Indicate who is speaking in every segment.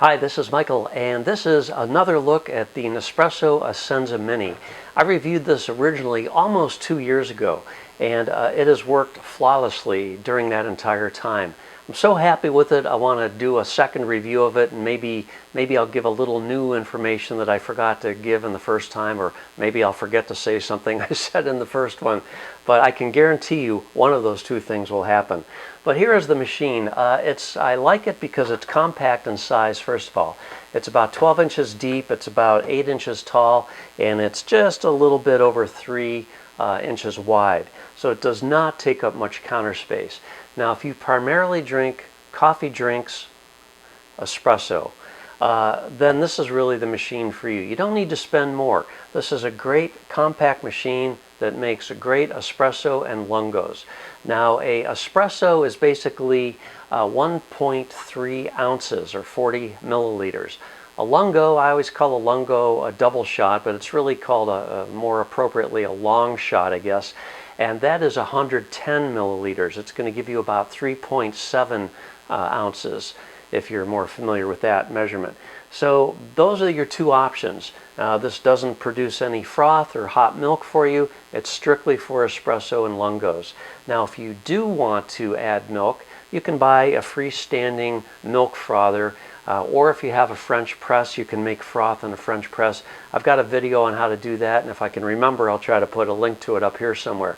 Speaker 1: Hi, this is Michael, and this is another look at the Nespresso Essenza Mini. I reviewed this originally almost 2 years ago, and it has worked flawlessly during that entire time. I'm so happy with it. I want to do a second review of it, and maybe I'll give a little new information that I forgot to give in the first time, or maybe I'll forget to say something I said in the first one. But I can guarantee you one of those two things will happen. But here is the machine. I like it because it's compact in size, first of all. It's about 12 inches deep, it's about 8 inches tall, and it's just a little bit over 3 inches wide. So it does not take up much counter space. Now, if you primarily drink coffee drinks, espresso, then this is really the machine for you. You don't need to spend more. This is a great compact machine that makes great espresso and lungos. Now, a espresso is basically 1.3 ounces or 40 milliliters. A lungo, I always call a lungo a double shot, but it's really called more appropriately a long shot, I guess. And that is 110 milliliters. It's going to give you about 3.7 ounces if you're more familiar with that measurement. So those are your two options. This doesn't produce any froth or hot milk for you. It's strictly for espresso and lungos. Now, if you do want to add milk, you can buy a freestanding milk frother, or if you have a French press, you can make froth in a French press. I've got a video on how to do that, and if I can remember, I'll try to put a link to it up here somewhere.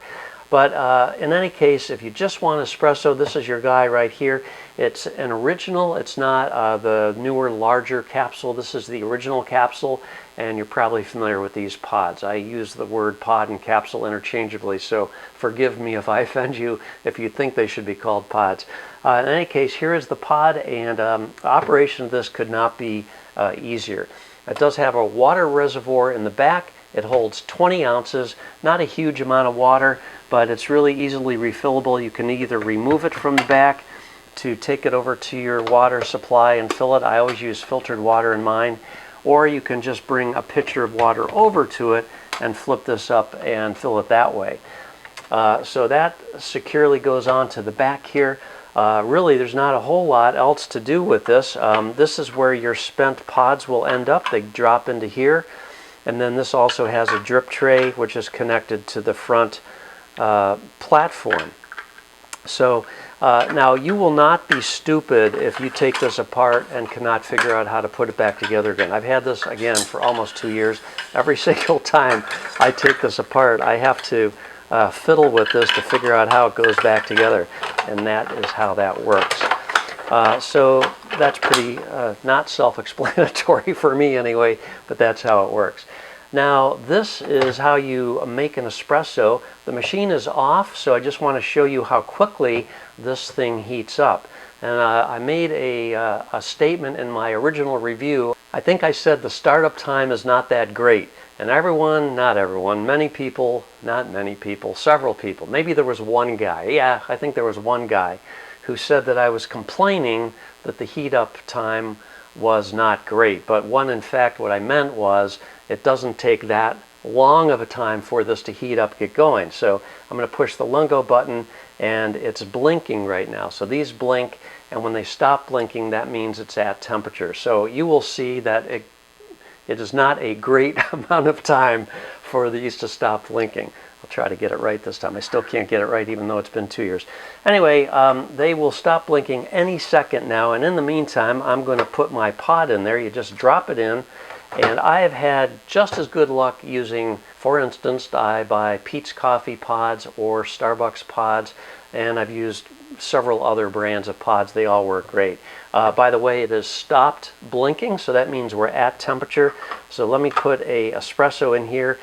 Speaker 1: But in any case, if you just want espresso, this is your guy right here. It's an original. It's not the newer, larger capsule. This is the original capsule, and you're probably familiar with these pods. I use the word pod and capsule interchangeably, so forgive me if I offend you if you think they should be called pods. In any case, here is the pod, and operation of this could not be easier. It does have a water reservoir in the back. It holds 20 ounces, not a huge amount of water, but it's really easily refillable. You can either remove it from the back to take it over to your water supply and fill it. I always use filtered water in mine. Or you can just bring a pitcher of water over to it and flip this up and fill it that way. So that securely goes on to the back here. Really, there's not a whole lot else to do with this. This is where your spent pods will end up. They drop into here. And then this also has a drip tray, which is connected to the front platform. So now you will not be stupid if you take this apart and cannot figure out how to put it back together again. I've had this again for almost 2 years. Every single time I take this apart, I have to fiddle with this to figure out how it goes back together, and that is how that works. So that's pretty not self-explanatory for me anyway, but that's how it works. Now, this is how you make an espresso. The machine is off, so I just want to show you how quickly this thing heats up. And I made a statement in my original review. I think I said the startup time is not that great. And everyone, not everyone, many people, not many people, several people, maybe there was one guy, yeah, I think there was one guy who said that I was complaining that the heat up time was not great. But in fact, what I meant was it doesn't take that long of a time for this to heat up, get going. So I'm going to push the lungo button, and it's blinking right now. So these blink, and when they stop blinking, that means it's at temperature. So you will see that it is not a great amount of time for these to stop blinking. I'll try to get it right this time. I still can't get it right even though it's been 2 years. Anyway, they will stop blinking any second now, and in the meantime, I'm going to put my pod in there. You just drop it in, and I have had just as good luck using, for instance, I buy Peet's Coffee pods or Starbucks pods, and I've used several other brands of pods. They all work great. By the way, it has stopped blinking, so that means we're at temperature. So let me put a espresso in here.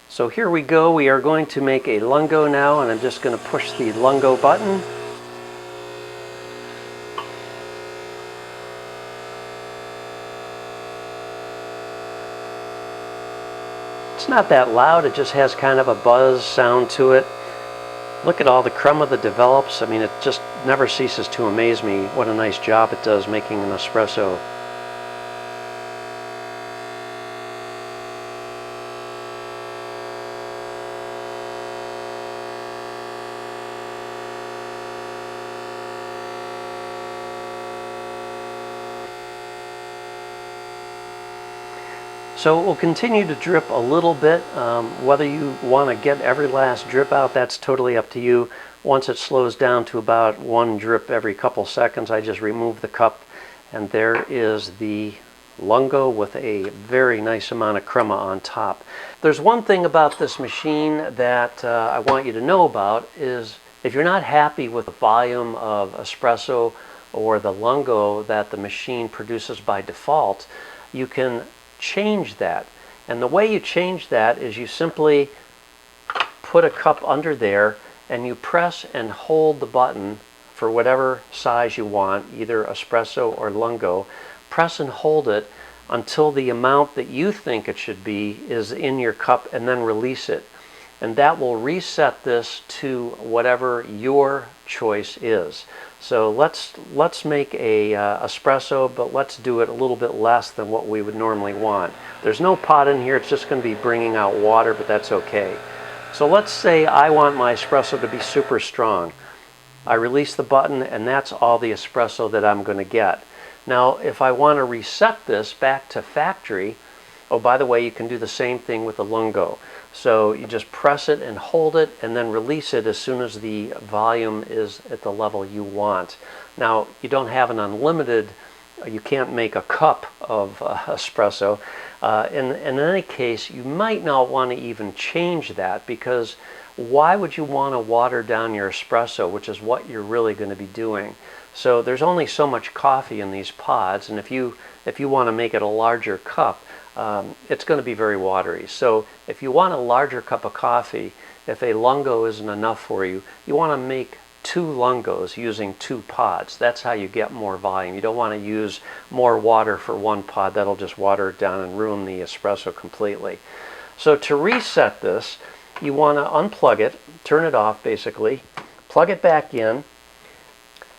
Speaker 1: So here we go. We are going to make a lungo now, and I'm just going to push the lungo button. It's not that loud. It just has kind of a buzz sound to it. Look at all the crema that develops. I mean, it just never ceases to amaze me what a nice job it does making an espresso. So it will continue to drip a little bit. Whether you want to get every last drip out, that's totally up to you. Once it slows down to about one drip every couple seconds, I just remove the cup, and there is the Lungo with a very nice amount of crema on top. There's one thing about this machine that I want you to know about is if you're not happy with the volume of espresso or the Lungo that the machine produces by default, you can change that. And the way you change that is you simply put a cup under there and you press and hold the button for whatever size you want, either espresso or Lungo. Press and hold it until the amount that you think it should be is in your cup, and then release it. And that will reset this to whatever your choice is. So let's make a espresso, but let's do it a little bit less than what we would normally want. There's no pot in here, it's just going to be bringing out water, but that's okay. So let's say I want my espresso to be super strong. I release the button, and that's all the espresso that I'm going to get. Now, if I want to reset this back to factory, oh, by the way, you can do the same thing with the Lungo. So you just press it and hold it, and then release it as soon as the volume is at the level you want. Now, you don't have an unlimited, you can't make a cup of espresso. In any case, you might not want to even change that, because why would you want to water down your espresso, which is what you're really going to be doing? So there's only so much coffee in these pods, and if you want to make it a larger cup, it's going to be very watery. So if you want a larger cup of coffee, if a Lungo isn't enough for you, you want to make 2 Lungos using 2 pods. That's how you get more volume. You don't want to use more water for one pod. That'll just water it down and ruin the espresso completely. So to reset this, you want to unplug it, turn it off basically, plug it back in,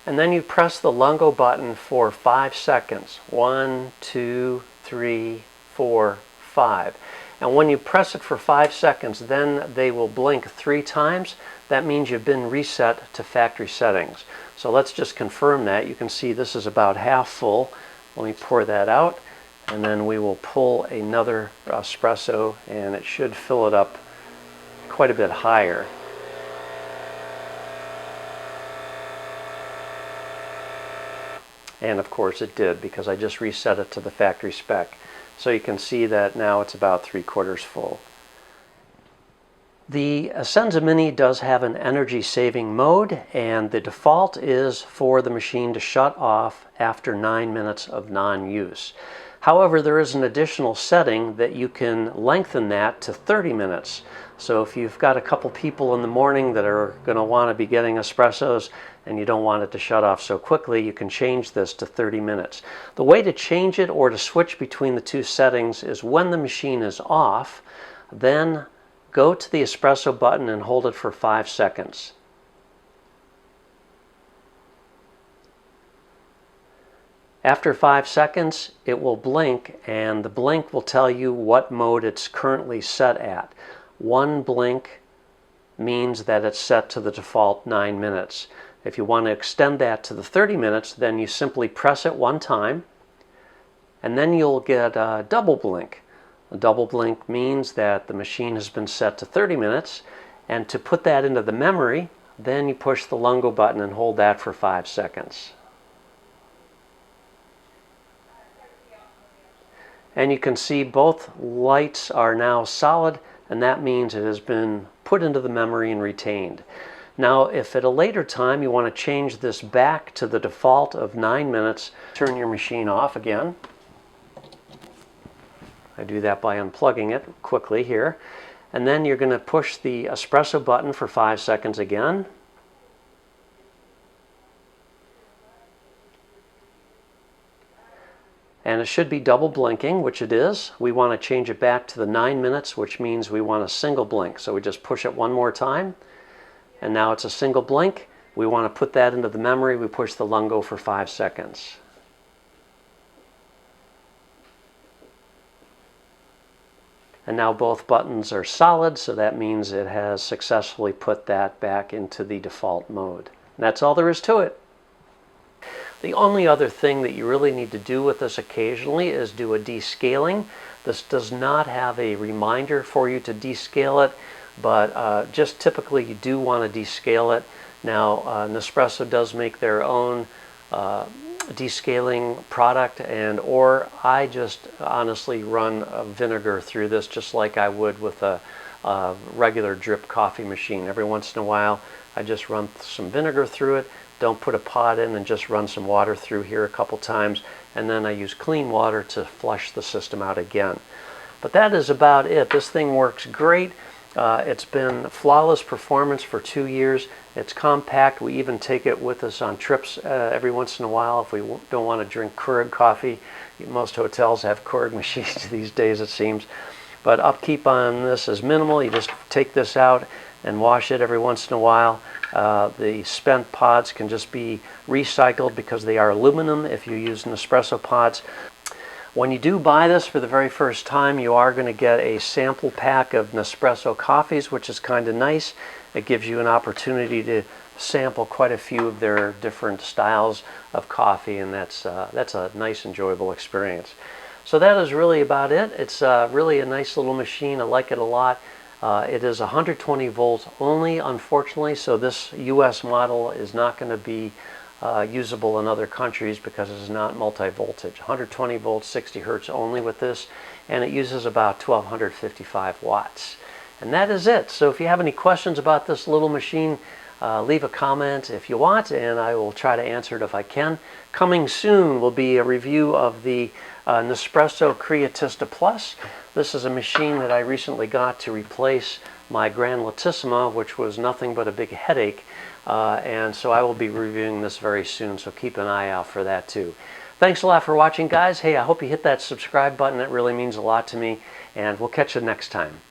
Speaker 1: and then you press the Lungo button for 5 seconds. 1, 2, 3, 4, 5. And when you press it for 5 seconds, then they will blink 3 times. That means you've been reset to factory settings. So let's just confirm that. You can see this is about half full. Let me pour that out, and then we will pull another espresso, and it should fill it up quite a bit higher. And of course it did, because I just reset it to the factory spec. So you can see that now it's about 3/4 full. The Essenza Mini does have an energy saving mode, and the default is for the machine to shut off after 9 minutes of non-use. However, there is an additional setting that you can lengthen that to 30 minutes. So if you've got a couple people in the morning that are going to want to be getting espressos and you don't want it to shut off so quickly, you can change this to 30 minutes. The way to change it or to switch between the 2 settings is when the machine is off, then go to the espresso button and hold it for 5 seconds. After 5 seconds, it will blink, and the blink will tell you what mode it's currently set at. 1 blink means that it's set to the default 9 minutes. If you want to extend that to the 30 minutes, then you simply press it 1 time, and then you'll get a double blink. A double blink means that the machine has been set to 30 minutes, and to put that into the memory, then you push the Lungo button and hold that for 5 seconds. And you can see both lights are now solid, and that means it has been put into the memory and retained. Now, if at a later time you want to change this back to the default of 9 minutes, turn your machine off again. I do that by unplugging it quickly here. And then you're going to push the espresso button for 5 seconds again. And it should be double blinking, which it is. We want to change it back to the 9 minutes, which means we want a single blink. So we just push it 1 more time, and now it's a single blink. We want to put that into the memory. We push the Lungo for 5 seconds. And now both buttons are solid, so that means it has successfully put that back into the default mode. And that's all there is to it. The only other thing that you really need to do with this occasionally is do a descaling. This does not have a reminder for you to descale it, but just typically you do want to descale it. Now, Nespresso does make their own descaling product, or I just honestly run vinegar through this just like I would with a regular drip coffee machine. Every once in a while I just run some vinegar through it, don't put a pot in, and just run some water through here a couple times, and then I use clean water to flush the system out again. But that is about it. This thing works great. It's been flawless performance for 2 years. It's compact. We even take it with us on trips every once in a while if we don't want to drink Keurig coffee. Most hotels have Keurig machines these days, it seems. But upkeep on this is minimal. You just take this out and wash it every once in a while. The spent pods can just be recycled because they are aluminum if you use Nespresso pods. When you do buy this for the very first time, you are going to get a sample pack of Nespresso coffees, which is kind of nice. It gives you an opportunity to sample quite a few of their different styles of coffee, and that's a nice, enjoyable experience. So that is really about it. It's really a nice little machine. I like it a lot. It is 120 volts only, unfortunately, so this US model is not going to be usable in other countries because it's not multi-voltage. 120 volts, 60 hertz only with this, and it uses about 1255 watts. And that is it. So if you have any questions about this little machine, leave a comment if you want, and I will try to answer it if I can. Coming soon will be a review of the Nespresso Creatista Plus. This is a machine that I recently got to replace my Grand Latissima, which was nothing but a big headache. And so I will be reviewing this very soon, so keep an eye out for that too. Thanks a lot for watching, guys. Hey, I hope you hit that subscribe button. It really means a lot to me, and we'll catch you next time.